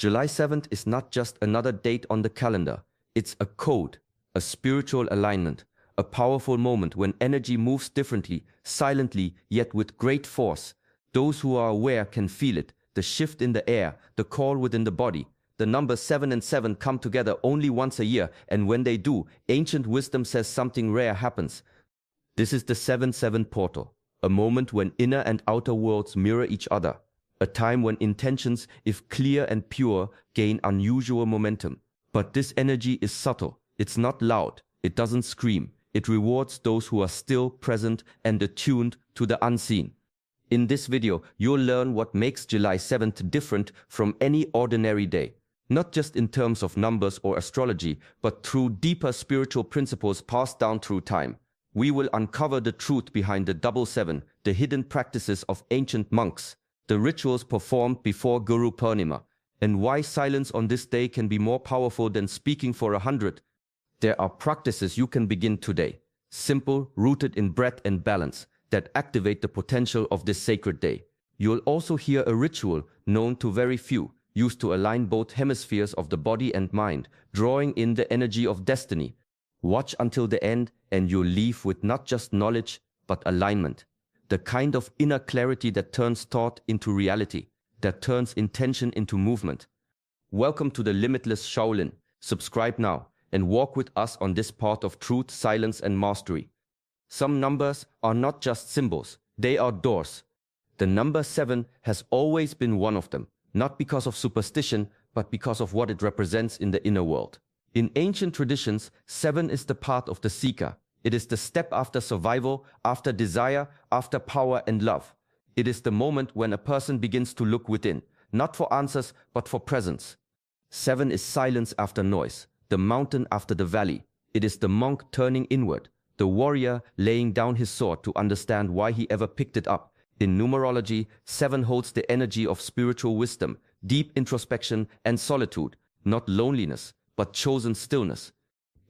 July 7th is not just another date on the calendar. It's a code, a spiritual alignment, a powerful moment when energy moves differently, silently, yet with great force. Those who are aware can feel it, the shift in the air, the call within the body. The numbers 7 and 7 come together only once a year, and when they do, ancient wisdom says something rare happens. This is the 7-7 portal, a moment when inner and outer worlds mirror each other, a time when intentions, if clear and pure, gain unusual momentum. But this energy is subtle, it's not loud, it doesn't scream, it rewards those who are still present and attuned to the unseen. In this video, you'll learn what makes July 7th different from any ordinary day. Not just in terms of numbers or astrology, but through deeper spiritual principles passed down through time. We will uncover the truth behind the 7-7, the hidden practices of ancient monks, the rituals performed before Guru Purnima, and why silence on this day can be more powerful than speaking for 100. There are practices you can begin today, simple, rooted in breath and balance, that activate the potential of this sacred day. You'll also hear a ritual known to very few, used to align both hemispheres of the body and mind, drawing in the energy of destiny. Watch until the end and you'll leave with not just knowledge, but alignment. The kind of inner clarity that turns thought into reality, that turns intention into movement. Welcome to the limitless Shaolin. Subscribe now and walk with us on this path of truth, silence, and mastery. Some numbers are not just symbols, they are doors. The number 7 has always been one of them. Not because of superstition, but because of what it represents in the inner world. In ancient traditions, 7 is the path of the seeker. It is the step after survival, after desire, after power and love. It is the moment when a person begins to look within, not for answers, but for presence. 7 is silence after noise, the mountain after the valley. It is the monk turning inward, the warrior laying down his sword to understand why he ever picked it up. In numerology, 7 holds the energy of spiritual wisdom, deep introspection and solitude, not loneliness, but chosen stillness.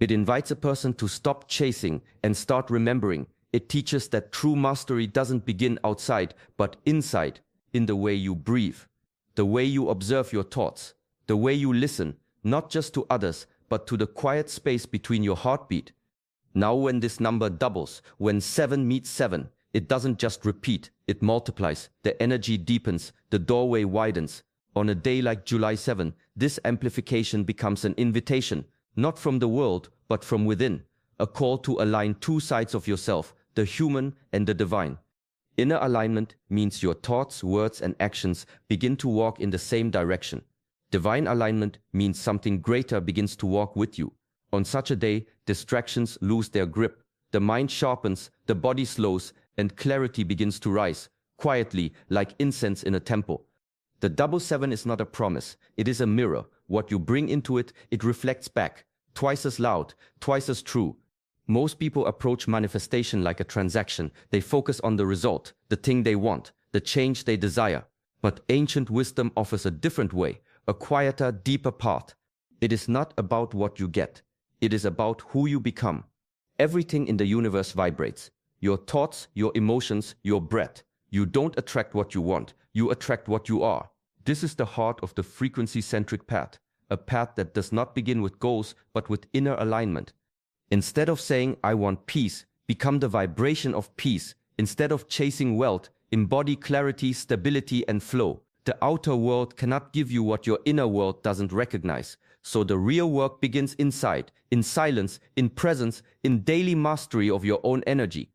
It invites a person to stop chasing and start remembering. It teaches that true mastery doesn't begin outside, but inside, in the way you breathe, the way you observe your thoughts, the way you listen, not just to others, but to the quiet space between your heartbeat. Now when this number doubles, when 7 meets 7, it doesn't just repeat, it multiplies, the energy deepens, the doorway widens. On a day like July 7, this amplification becomes an invitation, not from the world, but from within, a call to align two sides of yourself, the human and the divine. Inner alignment means your thoughts, words, and actions begin to walk in the same direction. Divine alignment means something greater begins to walk with you. On such a day, distractions lose their grip, the mind sharpens, the body slows, and clarity begins to rise, quietly, like incense in a temple. The 7-7 is not a promise, it is a mirror. What you bring into it, it reflects back, twice as loud, twice as true. Most people approach manifestation like a transaction. They focus on the result, the thing they want, the change they desire. But ancient wisdom offers a different way, a quieter, deeper path. It is not about what you get, it is about who you become. Everything in the universe vibrates. Your thoughts, your emotions, your breath. You don't attract what you want, you attract what you are. This is the heart of the frequency-centric path, a path that does not begin with goals, but with inner alignment. Instead of saying, I want peace, become the vibration of peace. Instead of chasing wealth, embody clarity, stability, and flow. The outer world cannot give you what your inner world doesn't recognize. So the real work begins inside, in silence, in presence, in daily mastery of your own energy.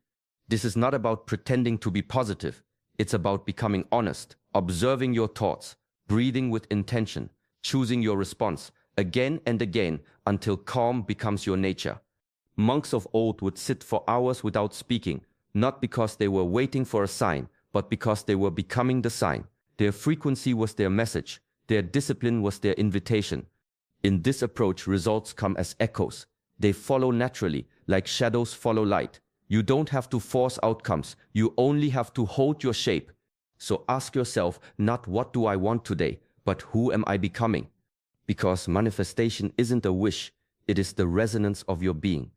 This is not about pretending to be positive. It's about becoming honest, observing your thoughts, breathing with intention, choosing your response again and again until calm becomes your nature. Monks of old would sit for hours without speaking, not because they were waiting for a sign, but because they were becoming the sign. Their frequency was their message, their discipline was their invitation. In this approach, results come as echoes. They follow naturally, like shadows follow light. You don't have to force outcomes, you only have to hold your shape. So ask yourself not what do I want today, but who am I becoming? Because manifestation isn't a wish, it is the resonance of your being.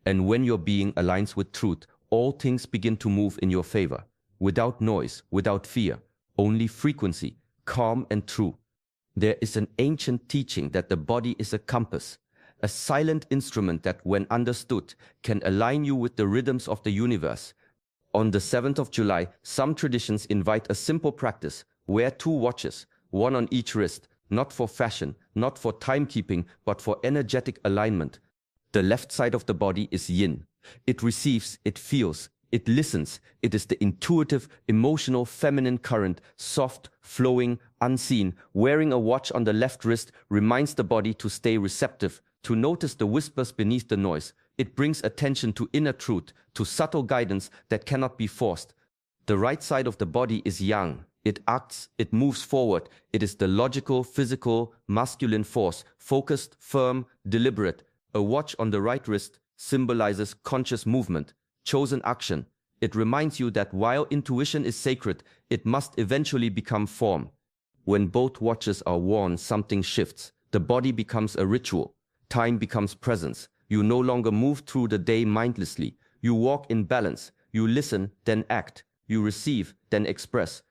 And when your being aligns with truth, all things begin to move in your favor. Without noise, without fear, only frequency, calm and true. There is an ancient teaching that the body is a compass, a silent instrument that, when understood, can align you with the rhythms of the universe. On the 7th of July, some traditions invite a simple practice: wear 2 watches, one on each wrist, not for fashion, not for timekeeping, but for energetic alignment. The left side of the body is yin. It receives, it feels, it listens. It is the intuitive, emotional, feminine current, soft, flowing, unseen. Wearing a watch on the left wrist reminds the body to stay receptive, to notice the whispers beneath the noise. It brings attention to inner truth, to subtle guidance that cannot be forced. The right side of the body is yang. It acts, it moves forward. It is the logical, physical, masculine force, focused, firm, deliberate. A watch on the right wrist symbolizes conscious movement, chosen action. It reminds you that while intuition is sacred, it must eventually become form. When both watches are worn, something shifts. The body becomes a ritual. Time becomes presence. You no longer move through the day mindlessly. You walk in balance. You listen, then act. You receive, then express.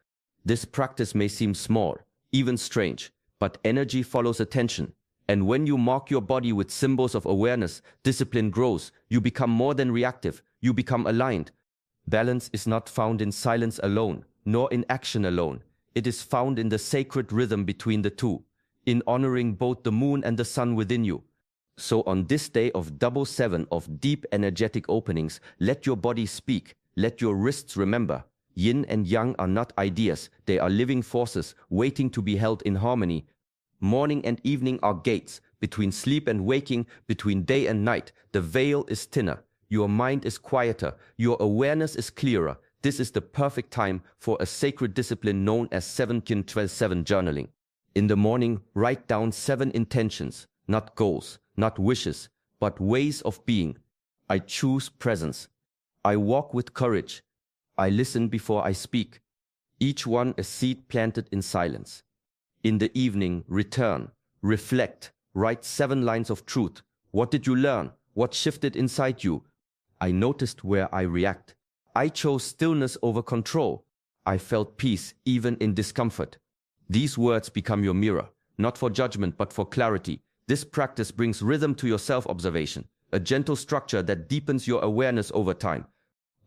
This practice may seem small, even strange, but energy follows attention. And when you mark your body with symbols of awareness, discipline grows. You become more than reactive. You become aligned. Balance is not found in silence alone, nor in action alone. It is found in the sacred rhythm between the two, in honoring both the moon and the sun within you. So on this day of 7/7 of deep energetic openings, let your body speak, let your wrists remember. Yin and yang are not ideas, they are living forces waiting to be held in harmony. Morning and evening are gates, between sleep and waking, between day and night. The veil is thinner, your mind is quieter, your awareness is clearer. This is the perfect time for a sacred discipline known as 7-12-7 journaling. In the morning, write down 7 intentions, not goals, not wishes, but ways of being. I choose presence. I walk with courage. I listen before I speak. Each one a seed planted in silence. In the evening, return, reflect, write 7 lines of truth. What did you learn? What shifted inside you? I noticed where I react. I chose stillness over control. I felt peace even in discomfort. These words become your mirror, not for judgment but for clarity. This practice brings rhythm to your self-observation, a gentle structure that deepens your awareness over time.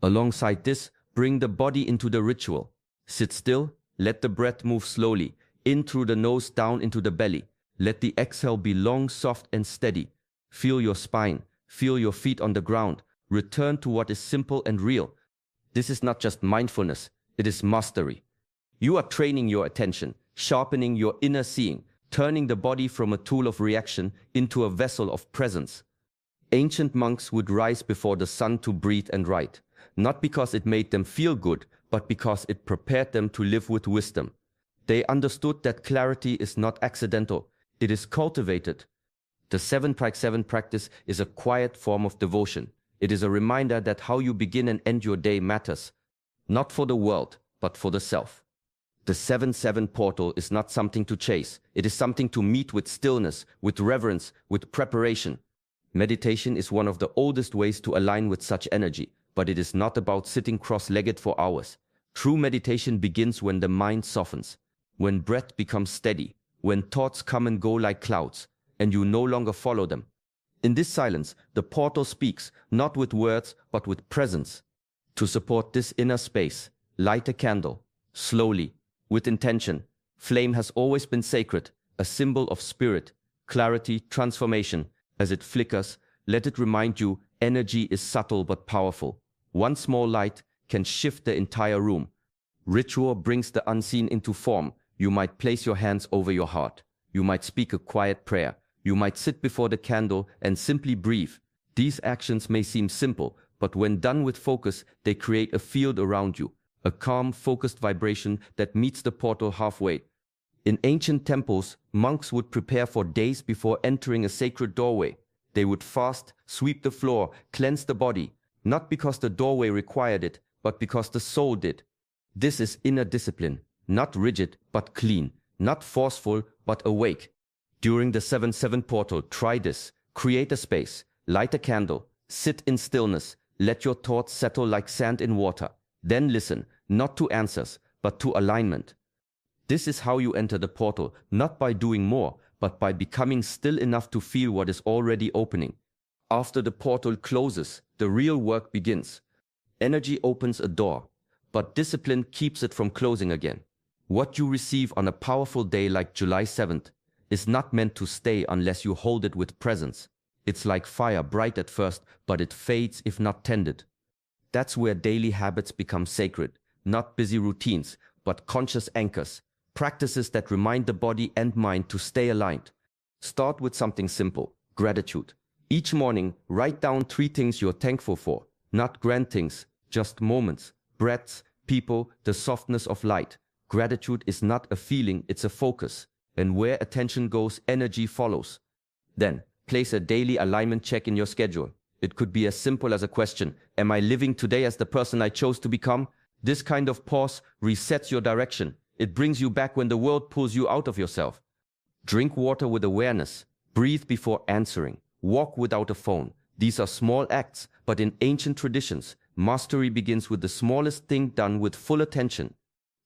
Alongside this, bring the body into the ritual. Sit still, let the breath move slowly, in through the nose, down into the belly. Let the exhale be long, soft and steady. Feel your spine, feel your feet on the ground. Return to what is simple and real. This is not just mindfulness, it is mastery. You are training your attention, sharpening your inner seeing, turning the body from a tool of reaction into a vessel of presence. Ancient monks would rise before the sun to breathe and write, not because it made them feel good, but because it prepared them to live with wisdom. They understood that clarity is not accidental, it is cultivated. The 7-7 practice is a quiet form of devotion. It is a reminder that how you begin and end your day matters, not for the world, but for the self. The 7-7 portal is not something to chase. It is something to meet with stillness, with reverence, with preparation. Meditation is one of the oldest ways to align with such energy, but it is not about sitting cross-legged for hours. True meditation begins when the mind softens, when breath becomes steady, when thoughts come and go like clouds, and you no longer follow them. In this silence, the portal speaks, not with words, but with presence. To support this inner space, light a candle, slowly, with intention. Flame has always been sacred, a symbol of spirit, clarity, transformation. As it flickers, let it remind you energy is subtle but powerful. One small light can shift the entire room. Ritual brings the unseen into form. You might place your hands over your heart. You might speak a quiet prayer. You might sit before the candle and simply breathe. These actions may seem simple, but when done with focus, they create a field around you. A calm, focused vibration that meets the portal halfway. In ancient temples, monks would prepare for days before entering a sacred doorway. They would fast, sweep the floor, cleanse the body, not because the doorway required it, but because the soul did. This is inner discipline, not rigid but clean, not forceful but awake. During the 7-7 portal, try this. Create a space, light a candle, sit in stillness, let your thoughts settle like sand in water. Then listen, not to answers, but to alignment. This is how you enter the portal, not by doing more, but by becoming still enough to feel what is already opening. After the portal closes, the real work begins. Energy opens a door, but discipline keeps it from closing again. What you receive on a powerful day like July 7th is not meant to stay unless you hold it with presence. It's like fire, bright at first, but it fades if not tended. That's where daily habits become sacred, not busy routines, but conscious anchors, practices that remind the body and mind to stay aligned. Start with something simple, gratitude. Each morning, write down 3 things you're thankful for, not grand things, just moments, breaths, people, the softness of light. Gratitude is not a feeling, it's a focus. And where attention goes, energy follows. Then, place a daily alignment check in your schedule. It could be as simple as a question, am I living today as the person I chose to become? This kind of pause resets your direction. It brings you back when the world pulls you out of yourself. Drink water with awareness. Breathe before answering. Walk without a phone. These are small acts, but in ancient traditions, mastery begins with the smallest thing done with full attention.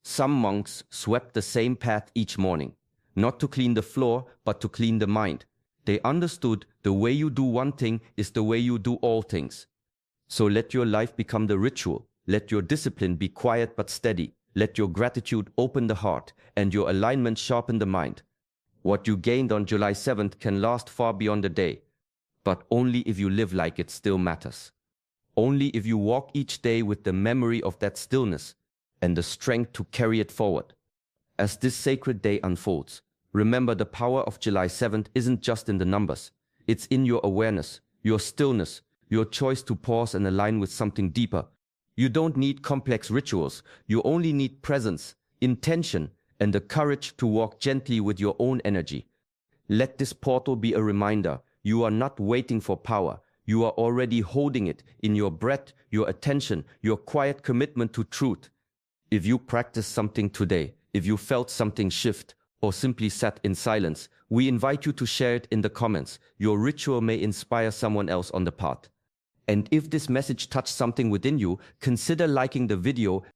Some monks swept the same path each morning, not to clean the floor, but to clean the mind. They understood the way you do one thing is the way you do all things. So let your life become the ritual. Let your discipline be quiet but steady. Let your gratitude open the heart and your alignment sharpen the mind. What you gained on July 7th can last far beyond the day, but only if you live like it still matters. Only if you walk each day with the memory of that stillness and the strength to carry it forward. As this sacred day unfolds, remember the power of July 7th isn't just in the numbers. It's in your awareness, your stillness, your choice to pause and align with something deeper. You don't need complex rituals. You only need presence, intention, and the courage to walk gently with your own energy. Let this portal be a reminder. You are not waiting for power. You are already holding it in your breath, your attention, your quiet commitment to truth. If you practice something today, if you felt something shift, or simply sat in silence, we invite you to share it in the comments. Your ritual may inspire someone else on the path. And if this message touched something within you, consider liking the video